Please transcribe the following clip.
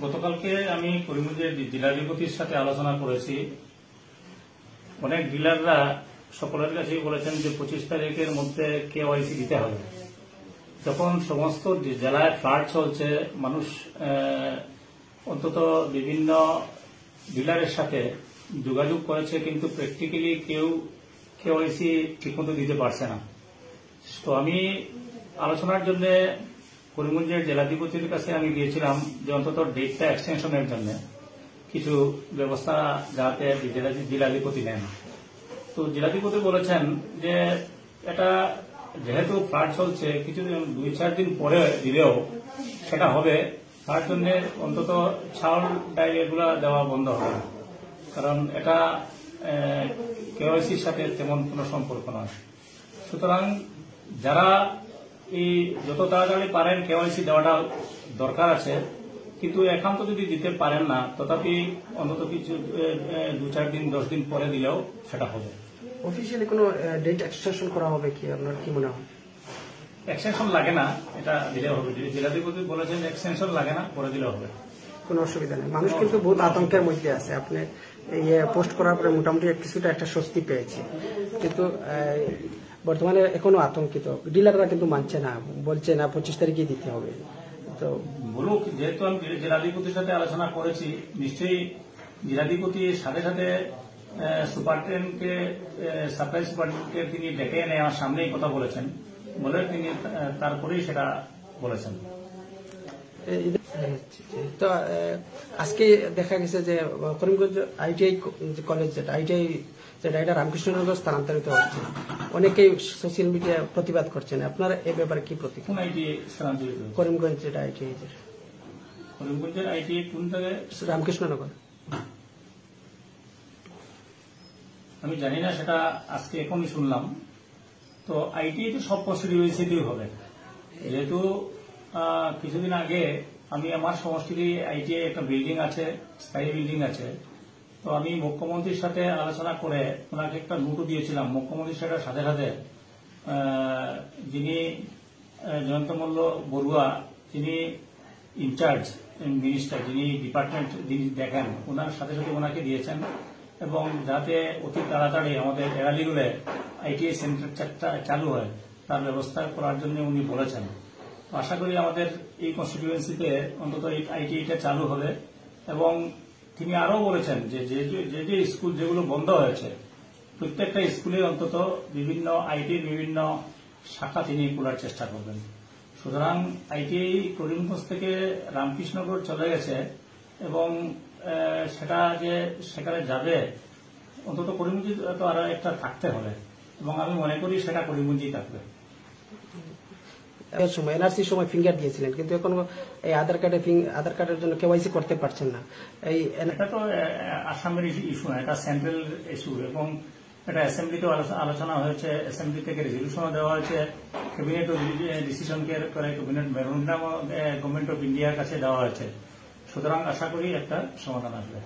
গতকালকে আমি করিমগঞ্জের জেলাধিপতির সাথে আলোচনা করেছি। অনেক ডিলাররা সকলের কাছেই বলেছেন যে 25 তারিখের মধ্যে কেওয়াইসি দিতে হবে। যখন সমস্ত জেলায় ফ্লাড চলছে, মানুষ অন্তত বিভিন্ন ডিলারের সাথে যোগাযোগ করেছে, কিন্তু প্র্যাকটিক্যালি কেউ কেওয়াইসি ঠিকমতো দিতে পারছে না। তো আমি আলোচনার জন্য করিমগঞ্জের জেলাধিপতির কাছে আমি গিয়েছিলাম যে অন্তত ডেটটা এক্সটেনশনের জন্য কিছু ব্যবস্থা যাতে জেলাধিপতি নেন। তো জেলাধিপতি বলেছেন যে এটা যেহেতু ফ্লাড চলছে, কিছু 2-4 দিন পরে দিলেও সেটা হবে। তার জন্য অন্তত চাউল ডাল এগুলা দেওয়া বন্ধ হবে, কারণ এটা কেওয়াইসির সাথে তেমন কোনো সম্পর্ক নয়। সুতরাং যারা এই যত তাড়াতাড়ি পারেন কেওয়াইসি দেওয়াটা দরকার আছে, কিন্তু একান্ত যদি দিতে পারেন না, তথাপি অন্তত কিছু 2-4 দিন 10 দিন পরে দিলেও সেটা হবে। অফিসিয়ালি কোনো ডেট এক্সটেনশন করা হবে কি, আপনার কি মনে হয়? এক্সটেনশন লাগে না, এটা দিলেও হবে। জেলাধিপতি বলেছেন এক্সটেনশন লাগে না, করে দিলেও হবে, কোনো অসুবিধা নেই। মানুষ কিন্তু বহুত আতঙ্কের মধ্যে আছে। আপনি পোস্ট করার পরে মোটামুটি কিছুটা একটা স্বস্তি পেয়েছে, কিন্তু বর্তমানে এখনো আতঙ্কিত। ডিলাররা কিন্তু মানছে না, বলছে না 25 তারিখে দিতে হবে। তো বলুক, যেহেতু আমি জেলাধিপতির সাথে আলোচনা করেছি, নিশ্চয়ই জেলাধিপতির সাথে সাথে সুপারিনটেন্ডেন্টকে, সাপ্লাই সুপারিনটেন্ডেন্টকে তিনি ডেকে এনে আমার সামনেই কথা বলেছেন, বলে তিনি তারপরেই সেটা বলেছেন। তো আজকে দেখা গেছে যে করিমগঞ্জ আইটিআই কলেজ যেটা এটা রামকৃষ্ণনগর স্থানান্তরিত হচ্ছে, অনেকেই সোশ্যাল মিডিয়ায় প্রতিবাদ করছেন। আপনার এ ব্যাপারে কি প্রতিক্রিয়া? কোন আইটিআই স্থানান্তরিত? করিমগঞ্জ যেটা আইটিআই, করিমগঞ্জের আইটিআই কোন জায়গায়? রামকৃষ্ণনগর। আমি জানি না, সেটা আজকে এখনই শুনলাম। তো আইটিআই তো সব কনস্টিটিউয়েন্সিতেই হবে, যেহেতু কিছুদিন আগে আমি আমার সমষ্টিতে আইটিআই একটা বিল্ডিং আছে, স্থায়ী বিল্ডিং আছে। তো আমি মুখ্যমন্ত্রীর সাথে আলোচনা করে ওনাকে একটা নোটও দিয়েছিলাম। মুখ্যমন্ত্রীর সাথে সাথে সাথে যিনি জয়ন্ত মল্ল বড়ুয়া, যিনি ইনচার্জ মিনিস্টার, যিনি ডিপার্টমেন্ট যিনি দেখেন, ওনার সাথে সাথে ওনাকে দিয়েছেন, এবং যাতে অতি তাড়াতাড়ি আমাদের এরালিগুলে আইটিআই সেন্টারটা চালু হয় তার ব্যবস্থা করার জন্য উনি বলেছেন। আশা করি আমাদের এই কনস্টিটিউয়েন্সিতে অন্তত এই আইটিআইটা চালু হবে। এবং তিনি আরও বলেছেন যে যে স্কুল যেগুলো বন্ধ হয়েছে, প্রত্যেকটা স্কুলে অন্তত বিভিন্ন আইটিআই বিভিন্ন শাখা তিনি খোলার চেষ্টা করবেন। সুতরাং আইটিআই করিমগঞ্জ থেকে রামকৃষ্ণনগর চলে গেছে, এবং সেটা যে সেখানে যাবে, অন্তত করিমগঞ্জে তো আরো একটা থাকতে হবে, এবং আমি মনে করি সেটা করিমগঞ্জেই থাকবে। সময় এনআরসির সময় ফিঙ্গার দিয়েছিলেন, কিন্তু এখন এই আধার কার্ডের জন্য কেওয়াইসি করতে পারছেন না। এটা তো আসামের ইস্যু না, এটা সেন্ট্রাল ইস্যু, এবং এটা অ্যাসেম্বলিতেও আলোচনা হয়েছে, অ্যাসেম্বলি থেকে রেজলিউশনও দেওয়া হয়েছে, ক্যাবিনেটও ডিসিশন করে ক্যাবিনেট মেমোরেন্ডামও গভর্নমেন্ট অফ ইন্ডিয়ার কাছে দেওয়া হয়েছে। সুতরাং আশা করি একটা সমাধান আসবে।